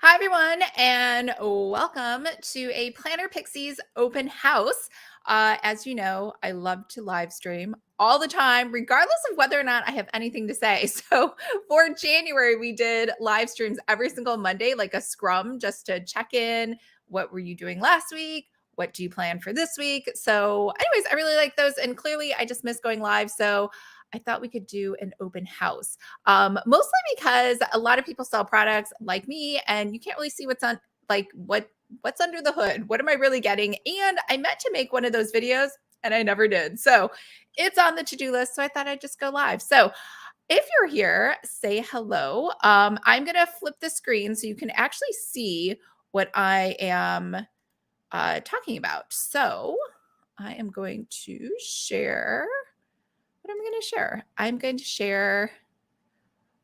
Hi, everyone, and welcome to a Planner Pixies open house. As you know, I love to live stream all the time, regardless of whether or not I have anything to say. So for January, we did live streams every single Monday, like a scrum, just to check in. What were you doing last week? What do you plan for this week? So, anyways, I really like those. And clearly, I just miss going live. So, I thought we could do an open house. Mostly because a lot of people sell products like me, and you can't really see what's on what's under the hood. What am I really getting? And I meant to make one of those videos, and I never did. So it's on the to-do list. So I thought I'd just go live. So if you're here, say hello. I'm gonna flip the screen so you can actually see what I am talking about. So I am going to share. What am I going to share? I'm going to share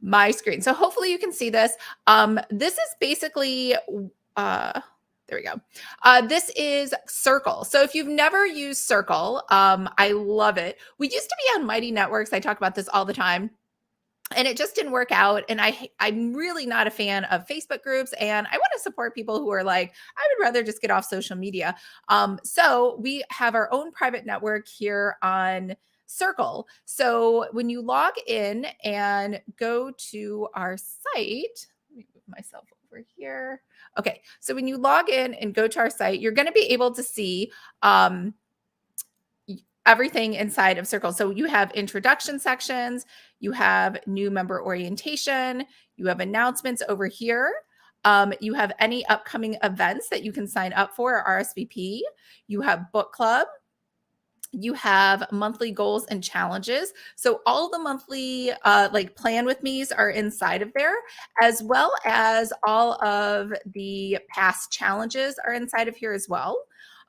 my screen. So hopefully you can see this. This is basically, there we go. This is Circle. So if you've never used Circle, I love it. We used to be on Mighty Networks. I talk about this all the time. And it just didn't work out. And I'm really not a fan of Facebook groups. And I want to support people who are like, I would rather just get off social media. So we have our own private network here on Circle. So when you log in and go to our site, let me move myself over here. Okay. So when you log in and go to our site, you're going to be able to see everything inside of Circle. So you have introduction sections, you have new member orientation, you have announcements over here. You have any upcoming events that you can sign up for or RSVP. You have book club. You have monthly goals and challenges. So all the monthly like plan with me's are inside of there, as well as all of the past challenges are inside of here as well.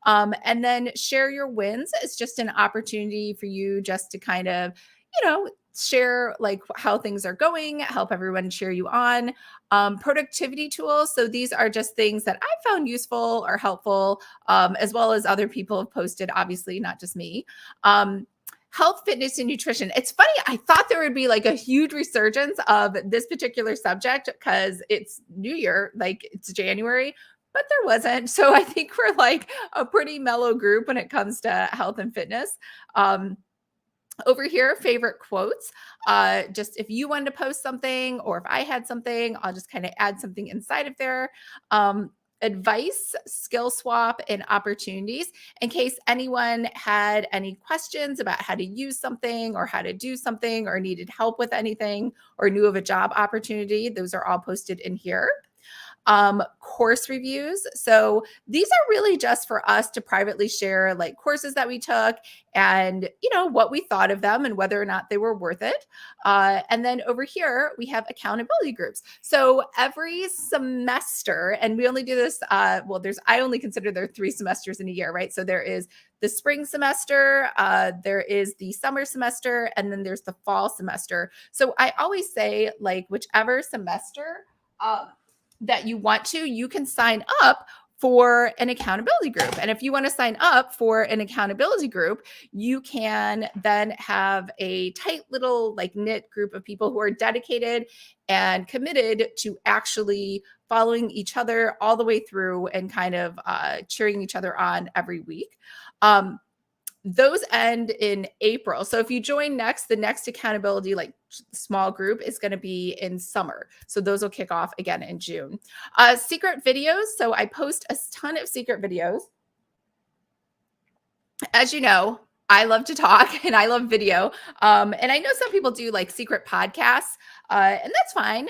And then share your wins is just an opportunity for you just to kind of, share like how things are going, help everyone cheer you on. Productivity tools. So these are just things that I found useful or helpful, as well as other people have posted, obviously, not just me. Health, fitness, and nutrition. It's funny. I thought there would be like a huge resurgence of this particular subject because it's New Year, like it's January, but there wasn't. So I think we're like a pretty mellow group when it comes to health and fitness. Over here, favorite quotes. Just if you wanted to post something or if I had something, I'll just kind of add something inside of there. Advice, skill swap, and opportunities in case anyone had any questions about how to use something or how to do something or needed help with anything or knew of a job opportunity. Those are all posted in here. Course reviews. So these are really just for us to privately share like courses that we took and, what we thought of them and whether or not they were worth it. And then over here, we have accountability groups. So every semester, and we only do this, I only consider there 3 semesters in a year, right? So there is the spring semester, there is the summer semester, and then there's the fall semester. So I always say like whichever semester, that you want to, you can sign up for an accountability group. And if you want to sign up for an accountability group, you can then have a tight little like knit group of people who are dedicated and committed to actually following each other all the way through and kind of cheering each other on every week. Those end in April. So if you join next, the next accountability like small group is going to be in summer. So those will kick off again in June. Secret videos. So I post a ton of secret videos. As you know, I love to talk and I love video. And I know some people do like secret podcasts, and that's fine,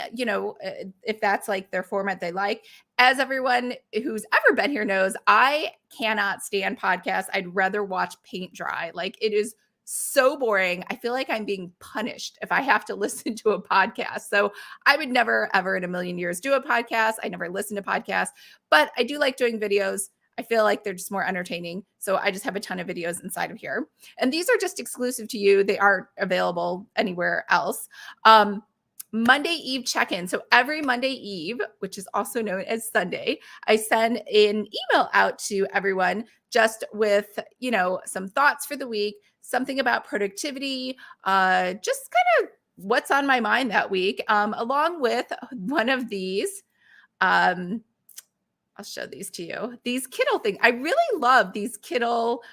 if that's like their format they like. As everyone who's ever been here knows, I cannot stand podcasts. I'd rather watch paint dry. Like it is so boring. I feel like I'm being punished if I have to listen to a podcast. So I would never, ever in a million years do a podcast. I never listen to podcasts, but I do like doing videos. I feel like they're just more entertaining. So I just have a ton of videos inside of here. And these are just exclusive to you. They aren't available anywhere else. Monday Eve check-in. So every Monday Eve, which is also known as Sunday, I send an email out to everyone just with, some thoughts for the week, something about productivity, just kind of what's on my mind that week, along with one of these Um, I'll show these to you. These Kittle things. I really love these Kittle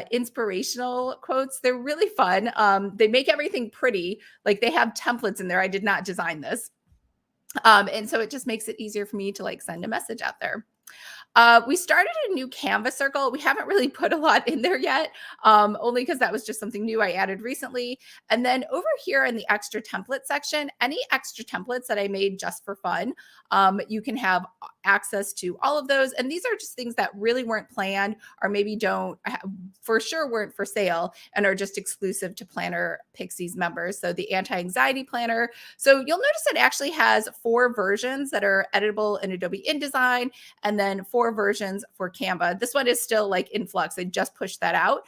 inspirational quotes. They're really fun. They make everything pretty. Like they have templates in there. I did not design this. And so it just makes it easier for me to like send a message out there. We started a new Canva circle. We haven't really put a lot in there yet, only because that was just something new I added recently. And then over here in the extra template section, any extra templates that I made just for fun, you can have access to all of those. And these are just things that really weren't planned or maybe don't for sure weren't for sale and are just exclusive to Planner Pixies members. So the anti-anxiety planner. So you'll notice it actually has 4 versions that are editable in Adobe InDesign and then 4 versions for Canva. This one is still like in flux. I just pushed that out.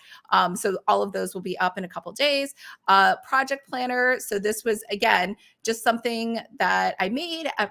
So all of those will be up in a couple days. Project planner. So this was, again, just something that I made. I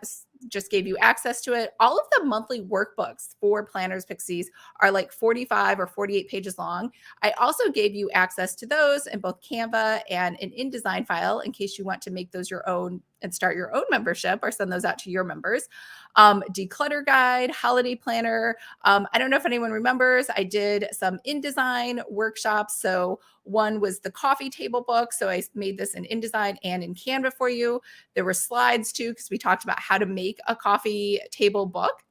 just gave you access to it. All of the monthly workbooks for Planners Pixies are like 45 or 48 pages long. I also gave you access to those in both Canva and an InDesign file in case you want to make those your own and start your own membership or send those out to your members. Declutter guide, holiday planner. I don't know if anyone remembers, I did some InDesign workshops. So one was the coffee table book. So I made this in InDesign and in Canva for you. There were slides too, because we talked about how to make a coffee table book,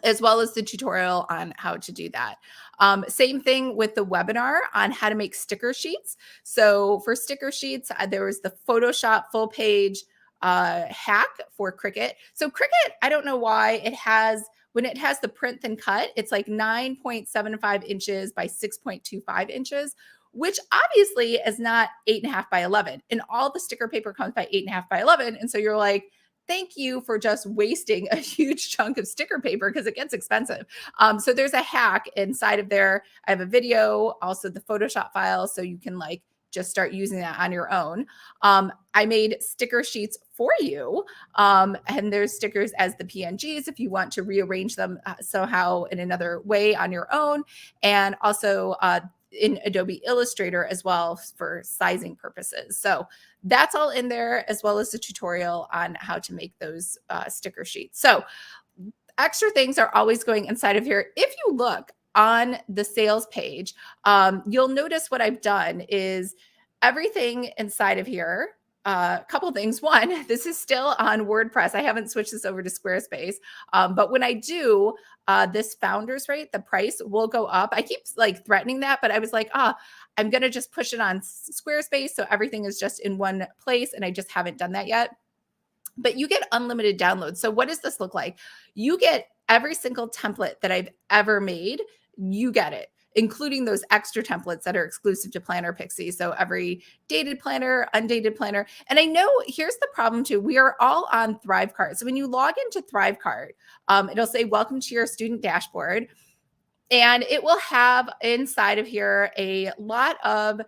as well as the tutorial on how to do that. Same thing with the webinar on how to make sticker sheets. So for sticker sheets, there was the Photoshop full page hack for Cricut. So Cricut, I don't know why it has, when it has the print and cut, it's like 9.75 inches by 6.25 inches, which obviously is not 8.5 by 11. And all the sticker paper comes by 8.5 by 11. And so you're like, thank you for just wasting a huge chunk of sticker paper because it gets expensive. So there's a hack inside of there. I have a video, also the Photoshop file, so you can like just start using that on your own. I made sticker sheets for you. And there's stickers as the PNGs if you want to rearrange them somehow in another way on your own. And also in Adobe Illustrator as well for sizing purposes. So that's all in there, as well as the tutorial on how to make those sticker sheets. So extra things are always going inside of here. If you look on the sales page, you'll notice what I've done is everything inside of here. A couple things. One, this is still on WordPress. I haven't switched this over to Squarespace. But when I do, this founders rate, the price will go up. I keep like threatening that, but I was like, I'm going to just push it on Squarespace. So everything is just in one place. And I just haven't done that yet. But you get unlimited downloads. So what does this look like? You get every single template that I've ever made. You get it, including those extra templates that are exclusive to Planner Pixie. So every dated planner, undated planner. And I know here's the problem too. We are all on Thrivecart. So when you log into Thrivecart, it'll say, welcome to your student dashboard. And it will have inside of here a lot of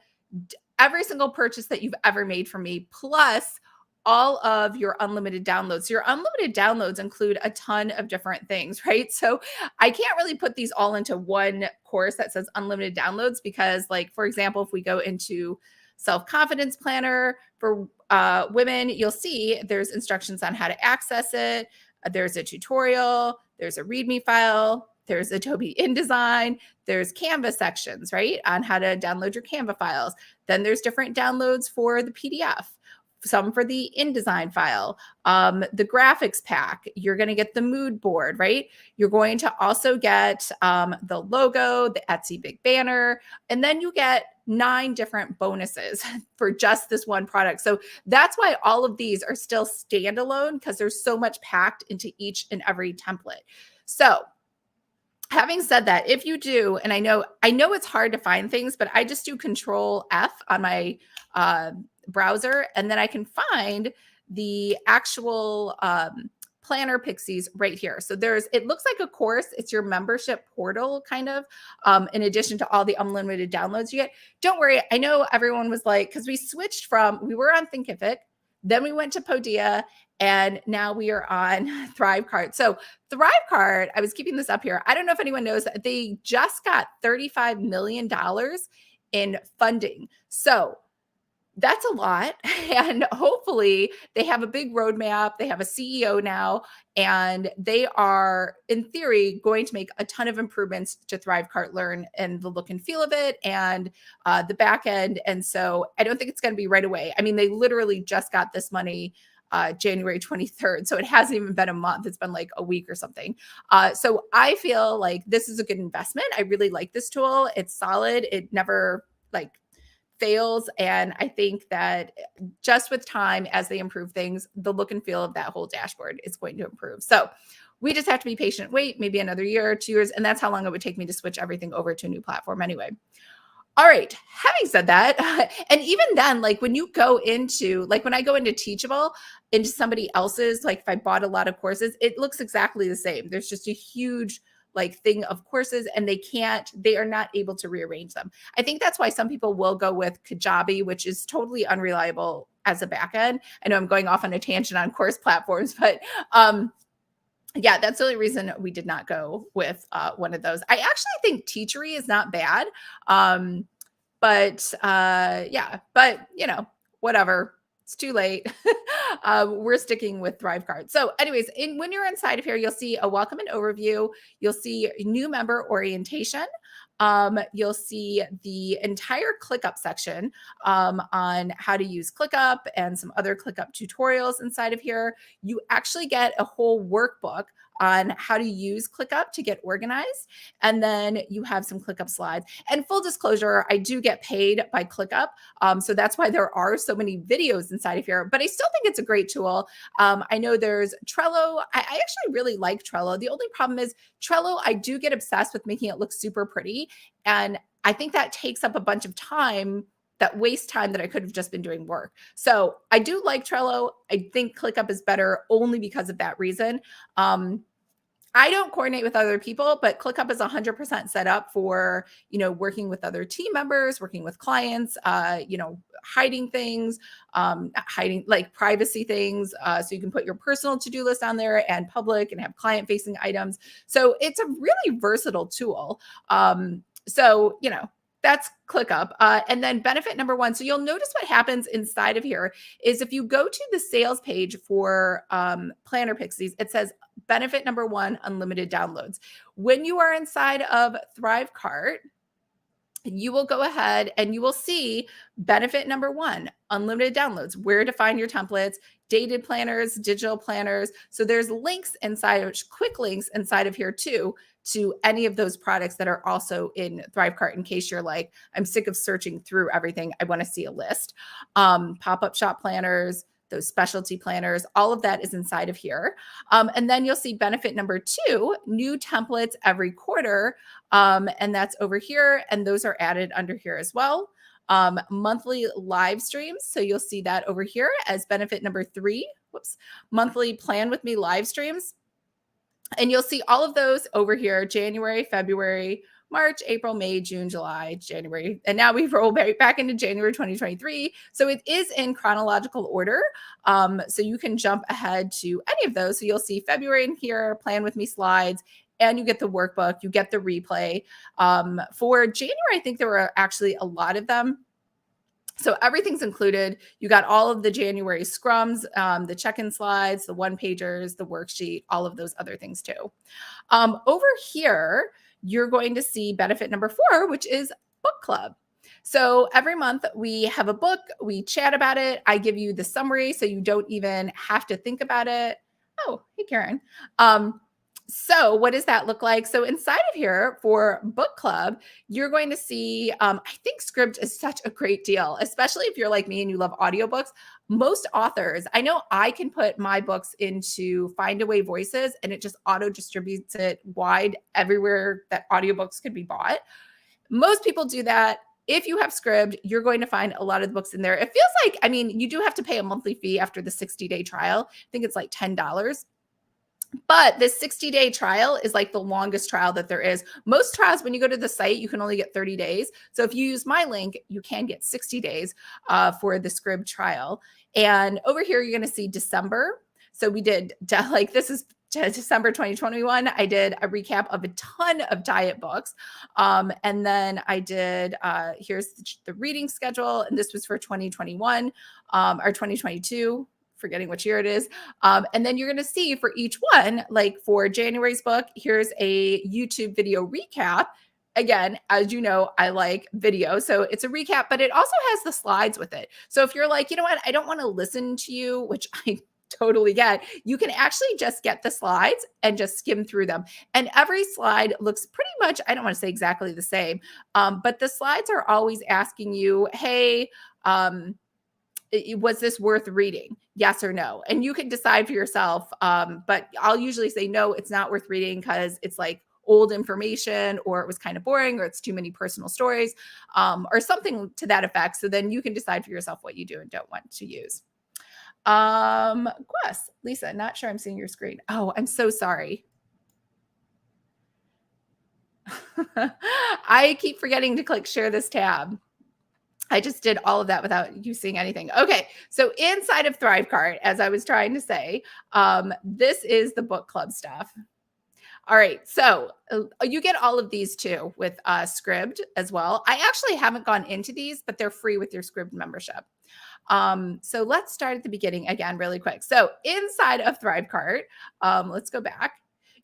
every single purchase that you've ever made from me, plus all of your unlimited downloads. So your unlimited downloads include a ton of different things, right? So I can't really put these all into one course that says unlimited downloads because, like, for example, if we go into self-confidence planner for women, you'll see there's instructions on how to access it. There's a tutorial, there's a README file, there's Adobe InDesign, there's Canva sections, right, on how to download your Canva files. Then there's different downloads for the PDF. Some for the InDesign file, the graphics pack. You're going to get the mood board, right? You're going to also get the logo, the Etsy big banner, and then you get 9 different bonuses for just this one product. So that's why all of these are still standalone because there's so much packed into each and every template. So having said that, if you do, and I know it's hard to find things, but I just do Control F on my browser, and then I can find the actual Planner Pixies right here. So it looks like a course. It's your membership portal kind of, in addition to all the unlimited downloads you get. Don't worry. I know everyone was like, because we were on Thinkific, then we went to Podia, and now we are on Thrivecart. So Thrivecart, I was keeping this up here. I don't know if anyone knows that they just got $35 million in funding. So That's a lot. And hopefully they have a big roadmap. They have a CEO now, and they are, in theory, going to make a ton of improvements to Thrivecart Learn and the look and feel of it and the back end. And so I don't think it's going to be right away. I mean, they literally just got this money January 23rd. So it hasn't even been a month. It's been like a week or something. So I feel like this is a good investment. I really like this tool. It's solid. It never like fails. And I think that just with time, as they improve things, the look and feel of that whole dashboard is going to improve. So we just have to be patient, wait maybe another year, 2 years. And that's how long it would take me to switch everything over to a new platform anyway. All right. Having said that, and even then, like when you go into, like when I go into Teachable, into somebody else's, like if I bought a lot of courses, it looks exactly the same. There's just a huge like thing of courses and they are not able to rearrange them. I think that's why some people will go with Kajabi, which is totally unreliable as a backend. I know I'm going off on a tangent on course platforms, but yeah, that's the only reason we did not go with one of those. I actually think Teachery is not bad. Yeah, but whatever. It's too late. We're sticking with Thrivecart. So anyways, when you're inside of here, you'll see a welcome and overview. You'll see new member orientation. You'll see the entire ClickUp section on how to use ClickUp and some other ClickUp tutorials inside of here. You actually get a whole workbook on how to use ClickUp to get organized. And then you have some ClickUp slides. And full disclosure, I do get paid by ClickUp. So that's why there are so many videos inside of here. But I still think it's a great tool. I know there's Trello. I actually really like Trello. The only problem is Trello, I do get obsessed with making it look super pretty. And I think that takes up a bunch of time, that waste time that I could have just been doing work. So I do like Trello. I think ClickUp is better only because of that reason. I don't coordinate with other people, but ClickUp is 100% set up for, working with other team members, working with clients, hiding things, hiding like privacy things. So you can put your personal to-do list on there and public and have client-facing items. So it's a really versatile tool. That's ClickUp. And then benefit number one. So you'll notice what happens inside of here is if you go to the sales page for Planner Pixies, it says benefit number one, unlimited downloads. When you are inside of Thrivecart, you will go ahead and you will see benefit number one, unlimited downloads, where to find your templates, dated planners, digital planners. So there's links inside, quick links inside of here too, to any of those products that are also in Thrivecart in case you're like, I'm sick of searching through everything. I want to see a list. Pop-up shop planners, those specialty planners, all of that is inside of here. And then you'll see benefit number two, new templates every quarter. And that's over here. And those are added under here as well. Monthly live streams. So you'll see that over here as benefit number three. Whoops. Monthly plan with me live streams. And you'll see all of those over here, January, February, March, April, May, June, July, January. And now we roll back into January 2023. So it is in chronological order. So you can jump ahead to any of those. So you'll see February in here, plan with me slides, and you get the workbook, you get the replay. For January, I think there were actually a lot of them. So everything's included. You got all of the January scrums, the check-in slides, the one-pagers, the worksheet, all of those other things too. Over here, you're going to see benefit number four, which is book club. So every month we have a book, we chat about it. I give you the summary so you don't even have to think about it. Oh, hey, Karen. So what does that look like? So inside of here for book club, you're going to see, I think Scribd is such a great deal, especially if you're like me and you love audiobooks. Most authors, I know I can put my books into Findaway Voices and it just auto distributes it wide everywhere that audiobooks could be bought. Most people do that. If you have Scribd, you're going to find a lot of the books in there. It feels like, I mean, you do have to pay a monthly fee after the 60-day trial. I think it's like $10. But this 60-day trial is like the longest trial that there is. Most trials, when you go to the site, you can only get 30 days. So if you use my link, you can get 60 days for the Scribd trial. And over here, you're going to see December. So we did like, this is December 2021, I did a recap of a ton of diet books. And then I did, here's the reading schedule. And this was for 2021 or 2022, forgetting which year it is. And then you're going to see for each one, like for January's book, here's a YouTube video recap. Again, as you know, I like video. So it's a recap, but it also has the slides with it. So if you're like, you know what, I don't want to listen to you, which I totally get, you can actually just get the slides and just skim through them. And every slide looks pretty much, I don't want to say exactly the same, but the slides are always asking you, hey, was this worth reading? Yes or no? And you can decide for yourself. But I'll usually say, no, it's not worth reading because it's like old information, or it was kind of boring, or it's too many personal stories, or something to that effect. So then you can decide for yourself what you do and don't want to use. Quest, Lisa, not sure I'm seeing your screen. Oh, I'm so sorry. I keep forgetting to click share this tab. I just did all of that without you seeing anything. Okay, so inside of Thrivecart, as I was trying to say, this is the book club stuff. All right, so you get all of these too with Scribd as well. I actually haven't gone into these, but they're free with your Scribd membership. So let's start at the beginning again really quick. So inside of Thrivecart, let's go back.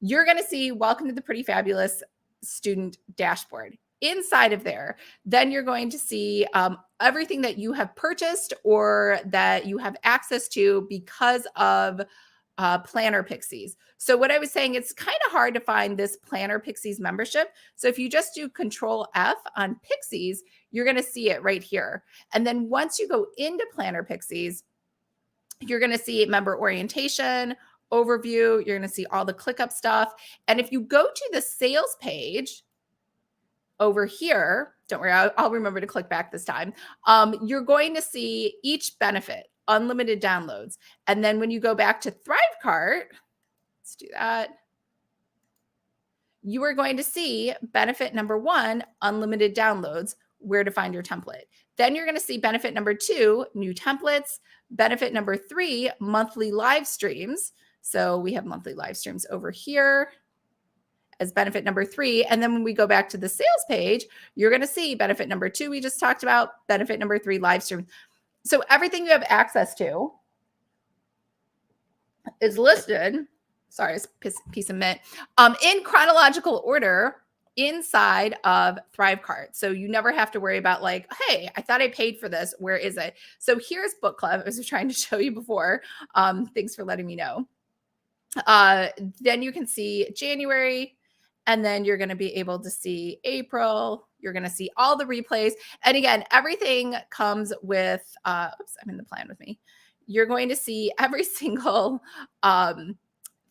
You're going to see Welcome to the Pretty Fabulous Student Dashboard. Inside of there, then you're going to see everything that you have purchased or that you have access to because of Planner Pixies. So what I was saying, it's kind of hard to find this Planner Pixies membership. So if you just do Control F on Pixies, you're going to see it right here. And then once you go into Planner Pixies, you're going to see member orientation, overview. You're going to see all the ClickUp stuff. And if you go to the sales page over here, don't worry, I'll remember to click back this time. You're going to see each benefit, unlimited downloads. And then when you go back to Thrivecart, let's do that. You are going to see benefit number 1, unlimited downloads, where to find your template. Then you're going to see benefit number 2, new templates. Benefit number 3, monthly live streams. So we have monthly live streams over here as benefit number 3. And then when we go back to the sales page, you're going to see benefit number 2 we just talked about, benefit number 3, live stream. So everything you have access to is listed, sorry, it's a piece of mint, in chronological order inside of Thrivecart. So you never have to worry about like, hey, I thought I paid for this. Where is it? So here's book club, as I was trying to show you before. Thanks for letting me know. Then you can see January, and then you're going to be able to see April. You're going to see all the replays. And again, everything comes with, oops, I'm in the plan with me. You're going to see every single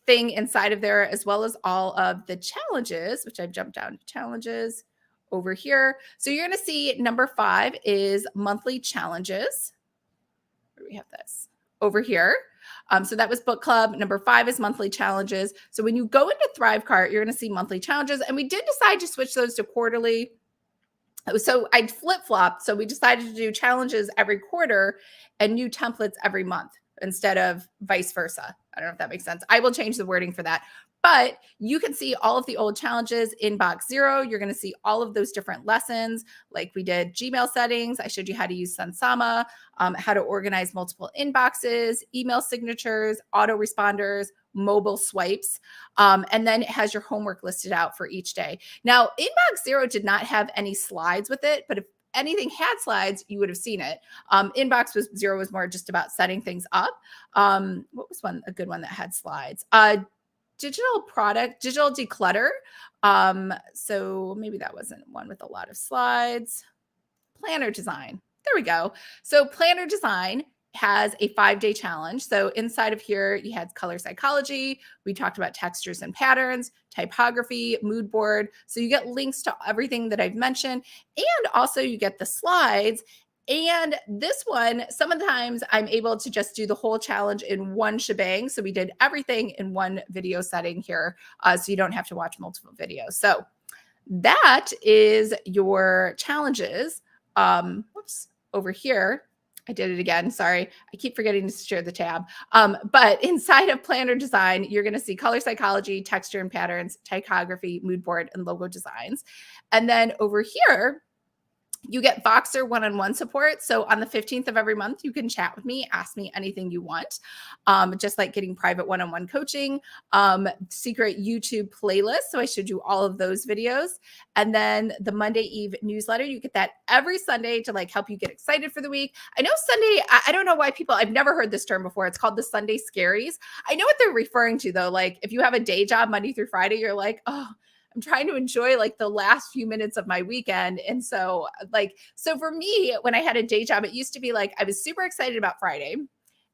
thing inside of there, as well as all of the challenges, which I've jumped down to challenges over here. So you're going to see number 5 is monthly challenges. Where do we have this? Over here. So that was book club. Number 5 is monthly challenges. So when you go into Thrivecart, you're going to see monthly challenges. And we did decide to switch those to quarterly. So I'd flip-flop. So we decided to do challenges every quarter and new templates every month instead of vice versa. I don't know if that makes sense. I will change the wording for that. But you can see all of the old challenges in box 0. You're going to see all of those different lessons, like we did Gmail settings. I showed you how to use Sunsama, how to organize multiple inboxes, email signatures, autoresponders, mobile swipes. And then it has your homework listed out for each day. Now, inbox 0 did not have any slides with it, but if anything had slides, you would have seen it. Inbox 0 was more just about setting things up. What was a good one that had slides? Digital declutter. So maybe that wasn't one with a lot of slides. Planner design. There we go. So planner design has a 5-day challenge. So inside of here, you had color psychology. We talked about textures and patterns, typography, mood board. So you get links to everything that I've mentioned. And also you get the slides. And this one, sometimes I'm able to just do the whole challenge in one shebang. So we did everything in one video setting here. So you don't have to watch multiple videos. So that is your challenges. Over here. I did it again. Sorry. I keep forgetting to share the tab. But inside of planner design, you're going to see color psychology, texture and patterns, typography, mood board, and logo designs. And then over here, you get Voxer one-on-one support. So on the 15th of every month, you can chat with me, ask me anything you want, just like getting private one-on-one coaching, secret YouTube playlist. So I showed you all of those videos. And then the Monday Eve newsletter, you get that every Sunday to like help you get excited for the week. I know Sunday, I don't know why people, I've never heard this term before. It's called the Sunday Scaries. I know what they're referring to though. Like if you have a day job Monday through Friday, you're like, oh, I'm trying to enjoy like the last few minutes of my weekend. And so so for me, when I had a day job, it used to be like, I was super excited about Friday.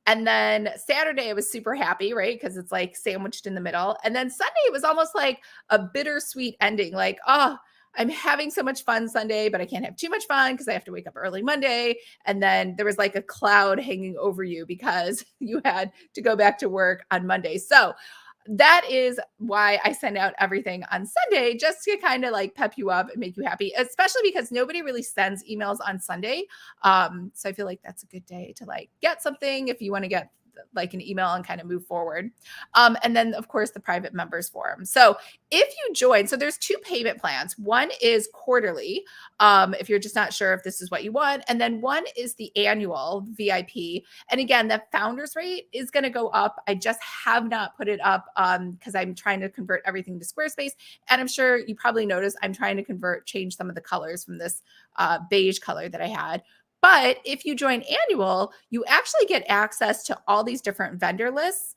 And then Saturday, I was super happy, right? Because it's like sandwiched in the middle. And then Sunday, it was almost like a bittersweet ending. Like, oh, I'm having so much fun Sunday, but I can't have too much fun because I have to wake up early Monday. And then there was like a cloud hanging over you because you had to go back to work on Monday. So that is why I send out everything on Sunday, just to kind of like pep you up and make you happy, especially because nobody really sends emails on Sunday. So I feel like that's a good day to like get something if you want to get like an email and kind of move forward. And then of course the private members forum. So if you join, so there's two payment plans. One is quarterly, if you're just not sure if this is what you want. And then one is the annual VIP. And again, the founders rate is going to go up. I just have not put it up because I'm trying to convert everything to Squarespace. And I'm sure you probably noticed I'm trying to change some of the colors from this beige color that I had. But if you join annual, you actually get access to all these different vendor lists.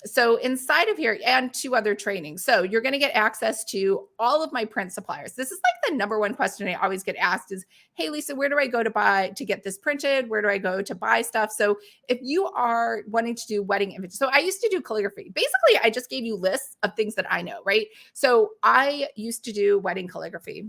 So inside of here and two other trainings. So you're going to get access to all of my print suppliers. This is like the number one question I always get asked is, hey, Lisa, where do I go to get this printed? Where do I go to buy stuff? So if you are wanting to do wedding images, so I used to do calligraphy. Basically, I just gave you lists of things that I know, right? So I used to do wedding calligraphy.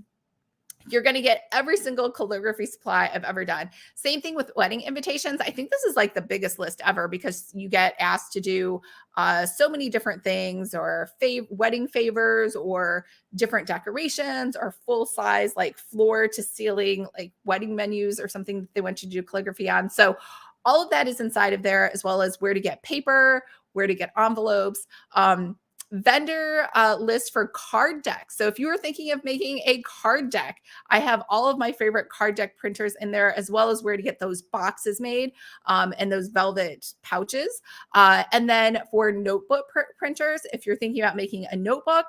You're going to get every single calligraphy supply I've ever done. Same thing with wedding invitations. I think this is like the biggest list ever because you get asked to do so many different things or wedding favors or different decorations or full size, like floor to ceiling, like wedding menus or something that they want you to do calligraphy on. So all of that is inside of there, as well as where to get paper, where to get envelopes. Vendor list for card decks. So if you were thinking of making a card deck, I have all of my favorite card deck printers in there, as well as where to get those boxes made and those velvet pouches. And then for notebook printers, if you're thinking about making a notebook,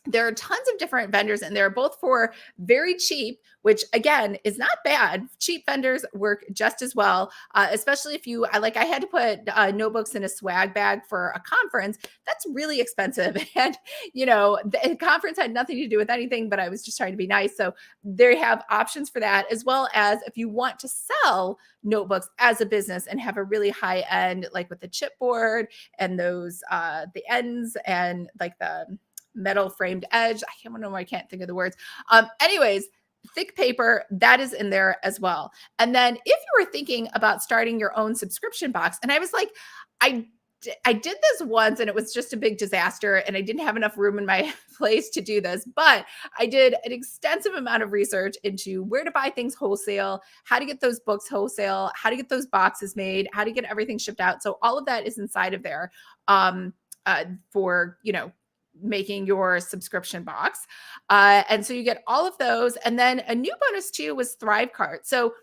there are tons of different vendors and they're both for very cheap, which again is not bad. Cheap vendors work just as well, especially if I had to put notebooks in a swag bag for a conference. That's really expensive. And, the conference had nothing to do with anything, but I was just trying to be nice. So they have options for that, as well as if you want to sell notebooks as a business and have a really high end, like with the chipboard and those, the ends and like the metal framed edge. I can't think of the words. Anyways, thick paper, that is in there as well. And then if you were thinking about starting your own subscription box, and I was like, I did this once and it was just a big disaster and I didn't have enough room in my place to do this, but I did an extensive amount of research into where to buy things wholesale, how to get those books wholesale, how to get those boxes made, how to get everything shipped out. So all of that is inside of there for, making your subscription box. And so you get all of those. And then a new bonus too was Thrive Cart. So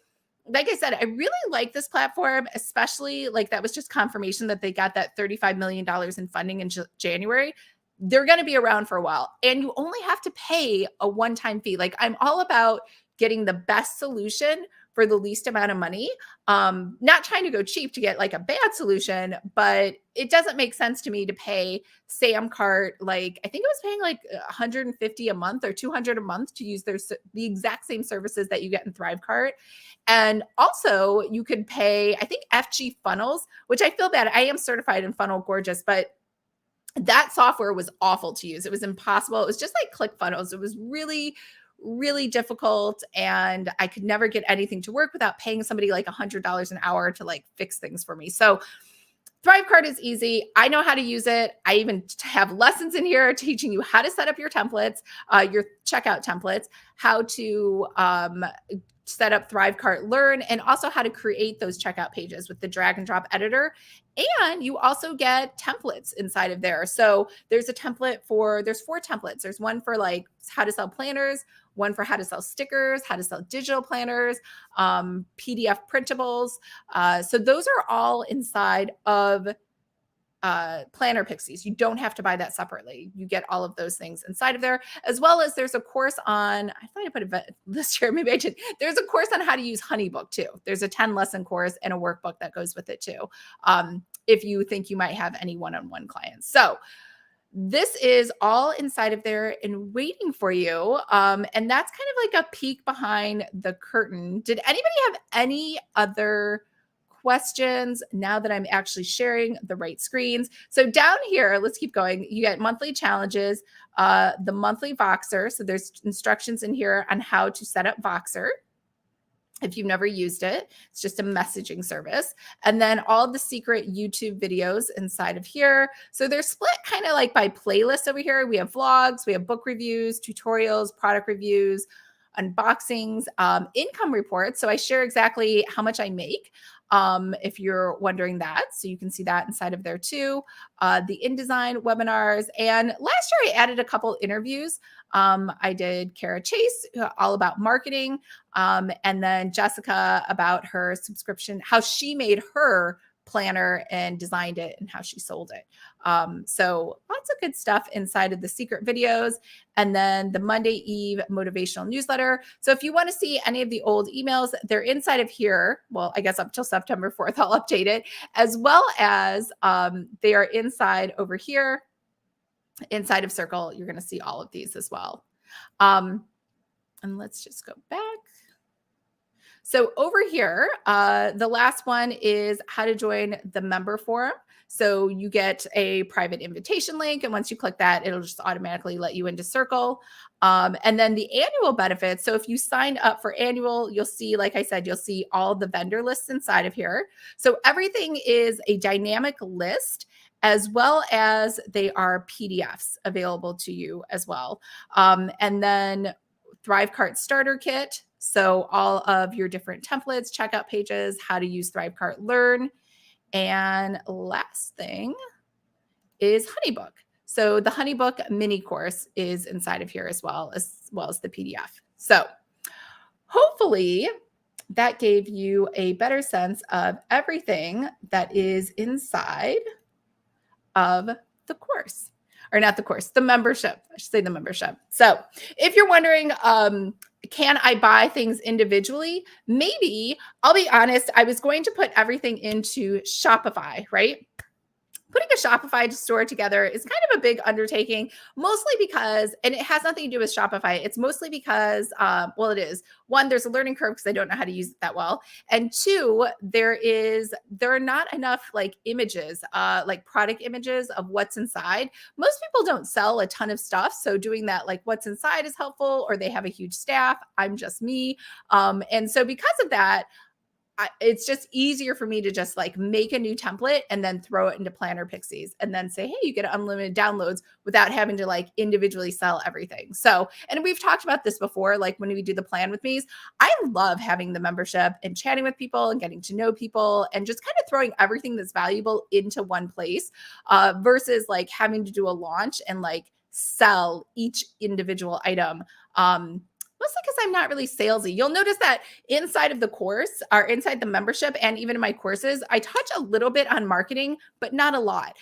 like I said, I really like this platform, especially like that was just confirmation that they got that $35 million in funding in January. They're going to be around for a while and you only have to pay a one-time fee. Like I'm all about getting the best solution for the least amount of money. Not trying to go cheap to get like a bad solution, but it doesn't make sense to me to pay Samcart. Like I think it was paying like $150 a month or $200 a month to use the exact same services that you get in Thrivecart. And also you could pay, I think FG Funnels, which I feel bad. I am certified in Funnel Gorgeous, but that software was awful to use. It was impossible. It was just like ClickFunnels. It was really difficult. And I could never get anything to work without paying somebody like $100 an hour to like fix things for me. So Thrivecart is easy. I know how to use it. I even have lessons in here teaching you how to set up your templates, your checkout templates, how to set up Thrivecart Learn, and also how to create those checkout pages with the drag and drop editor. And you also get templates inside of there. So there's a template there's 4 templates. There's one for like how to sell planners, one for how to sell stickers, how to sell digital planners, PDF printables. So those are all inside of Planner Pixies. You don't have to buy that separately. You get all of those things inside of there, as well as there's a course on, I thought I put a list here, maybe I did. There's a course on how to use HoneyBook too. There's a 10 lesson course and a workbook that goes with it too. If you think you might have any one-on-one clients. So this is all inside of there and waiting for you. And that's kind of like a peek behind the curtain. Did anybody have any other questions now that I'm actually sharing the right screens? So down here, let's keep going. You get monthly challenges, the monthly Voxer. So there's instructions in here on how to set up Voxer. If you've never used it, it's just a messaging service. And then all the secret YouTube videos inside of here. So they're split kind of like by playlist over here. We have vlogs, we have book reviews, tutorials, product reviews, unboxings, income reports. So I share exactly how much I make, if you're wondering that. So you can see that inside of there too. The InDesign webinars. And last year I added a couple interviews. I did Kara Chase, all about marketing. And then Jessica about her subscription, how she made her planner and designed it and how she sold it. So lots of good stuff inside of the secret videos. And then the Monday Eve motivational newsletter. So if you want to see any of the old emails, they're inside of here. Well, I guess up till September 4th, I'll update it, as well as they are inside over here. Inside of Circle, you're going to see all of these as well. And let's just go back. So over here, the last one is how to join the member forum. So you get a private invitation link. And once you click that, it'll just automatically let you into Circle. And then the annual benefits. So if you signed up for annual, you'll see, like I said, you'll see all the vendor lists inside of here. So everything is a dynamic list, as well as they are PDFs available to you as well. And then Thrivecart Starter Kit. So all of your different templates, checkout pages, how to use Thrivecart Learn. And last thing is HoneyBook. So the HoneyBook mini course is inside of here as well as the PDF. So hopefully that gave you a better sense of everything that is inside of the course. Or not the course, the membership. I should say the membership. So if you're wondering, can I buy things individually? Maybe. I'll be honest, I was going to put everything into Shopify, right? Putting a Shopify store together is kind of a big undertaking, mostly because, and it has nothing to do with Shopify. It's mostly because, well, it is. One, there's a learning curve because I don't know how to use it that well. And two, there are not enough like images, like product images of what's inside. Most people don't sell a ton of stuff. So doing that, like what's inside is helpful, or they have a huge staff. I'm just me. And so because of that, it's just easier for me to just like make a new template and then throw it into Planner Pixies and then say, hey, you get unlimited downloads without having to like individually sell everything. So, and we've talked about this before, like when we do the plan with me's, I love having the membership and chatting with people and getting to know people and just kind of throwing everything that's valuable into one place, versus like having to do a launch and like sell each individual item. Mostly because I'm not really salesy. You'll notice that inside of the course, or inside the membership, and even in my courses, I touch a little bit on marketing, but not a lot.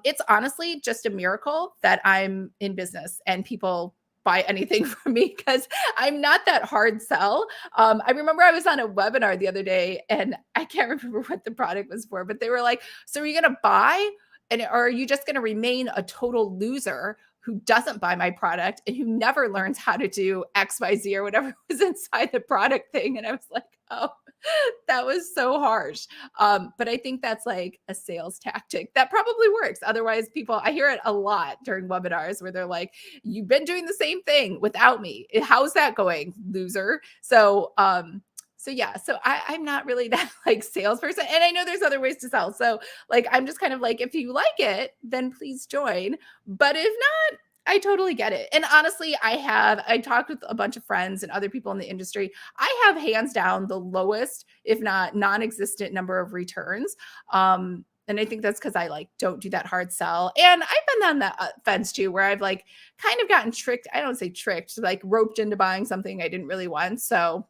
It's honestly just a miracle that I'm in business and people buy anything from me because I'm not that hard sell. I remember I was on a webinar the other day and I can't remember what the product was for, but they were like, so are you going to buy or are you just going to remain a total loser who doesn't buy my product and who never learns how to do XYZ or whatever was inside the product thing? And I was like, oh, that was so harsh. But I think that's like a sales tactic that probably works. Otherwise, I hear it a lot during webinars where they're like, you've been doing the same thing without me. How's that going, loser? So yeah, so I'm not really that like salesperson. And I know there's other ways to sell. So like, I'm just kind of like, if you like it, then please join. But if not, I totally get it. And honestly, I talked with a bunch of friends and other people in the industry. I have hands down the lowest, if not non-existent number of returns. And I think that's because I like don't do that hard sell. And I've been on that fence too, where I've like kind of gotten tricked. I don't say tricked, like roped into buying something I didn't really want. So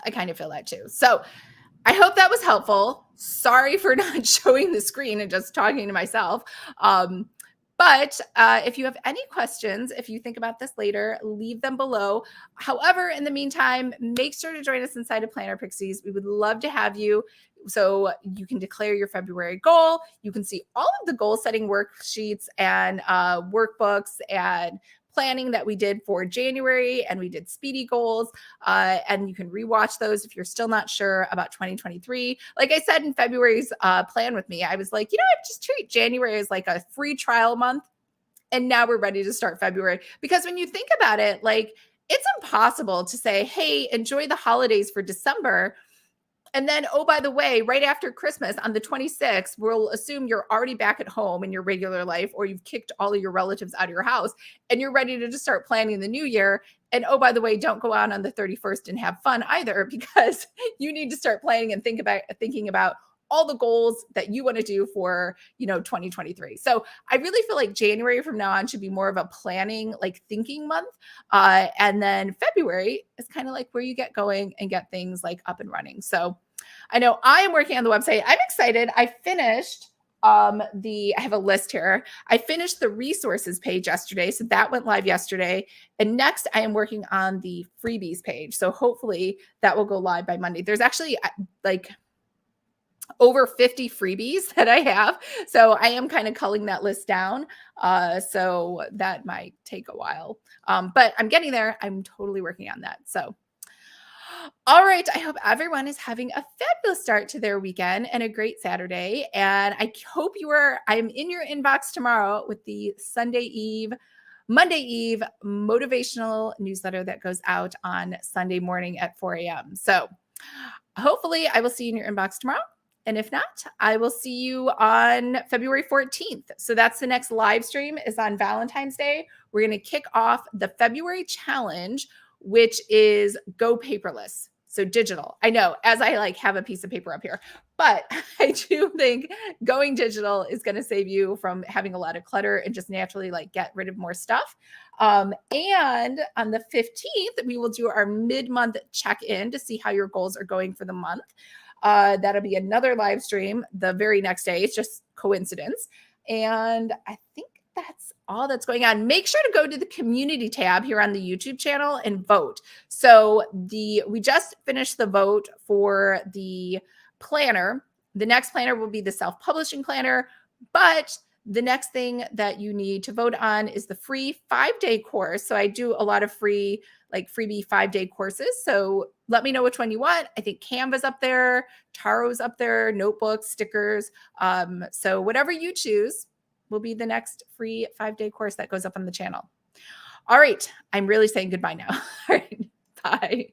I kind of feel that too. So I hope that was helpful. Sorry for not showing the screen and just talking to myself. But if you have any questions, if you think about this later, leave them below. However, in the meantime, make sure to join us inside of Planner Pixies. We would love to have you. So you can declare your February goal. You can see all of the goal setting worksheets and workbooks and planning that we did for January, and we did speedy goals. And you can rewatch those if you're still not sure about 2023. Like I said in February's plan with me, I was like, you know what, just treat January as like a free trial month. And now we're ready to start February. Because when you think about it, like it's impossible to say, hey, enjoy the holidays for December. And then, oh, by the way, right after Christmas on the 26th, we'll assume you're already back at home in your regular life, or you've kicked all of your relatives out of your house and you're ready to just start planning the new year. And oh, by the way, don't go out on the 31st and have fun either, because you need to start planning and thinking about all the goals that you want to do for, 2023. So I really feel like January from now on should be more of a planning, like thinking month. And then February is kind of like where you get going and get things like up and running. So I know I am working on the website. I'm excited. I finished I have a list here. I finished the resources page yesterday. So that went live yesterday. And next I am working on the freebies page. So hopefully that will go live by Monday. There's actually like over 50 freebies that I have. So I am kind of culling that list down. So that might take a while. But I'm getting there. I'm totally working on that. So all right. I hope everyone is having a fabulous start to their weekend and a great Saturday. And I hope I'm in your inbox tomorrow with the Monday Eve motivational newsletter that goes out on Sunday morning at 4 a.m. So hopefully I will see you in your inbox tomorrow. And if not, I will see you on February 14th. So that's the next live stream, is on Valentine's Day. We're going to kick off the February challenge, which is go paperless. So digital. I know, as I like have a piece of paper up here, but I do think going digital is going to save you from having a lot of clutter and just naturally like get rid of more stuff. And on the 15th, we will do our mid-month check-in to see how your goals are going for the month. That'll be another live stream the very next day. It's just coincidence. And I think that's all that's going on. Make sure to go to the community tab here on the YouTube channel and vote. So we just finished the vote for the planner. The next planner will be the self-publishing planner, but the next thing that you need to vote on is the free 5-day course. So I do a lot of free, like freebie 5-day courses. So let me know which one you want. I think Canva's up there, Taro's up there, notebooks, stickers. So whatever you choose will be the next free 5-day course that goes up on the channel. All right. I'm really saying goodbye now. All right. Bye.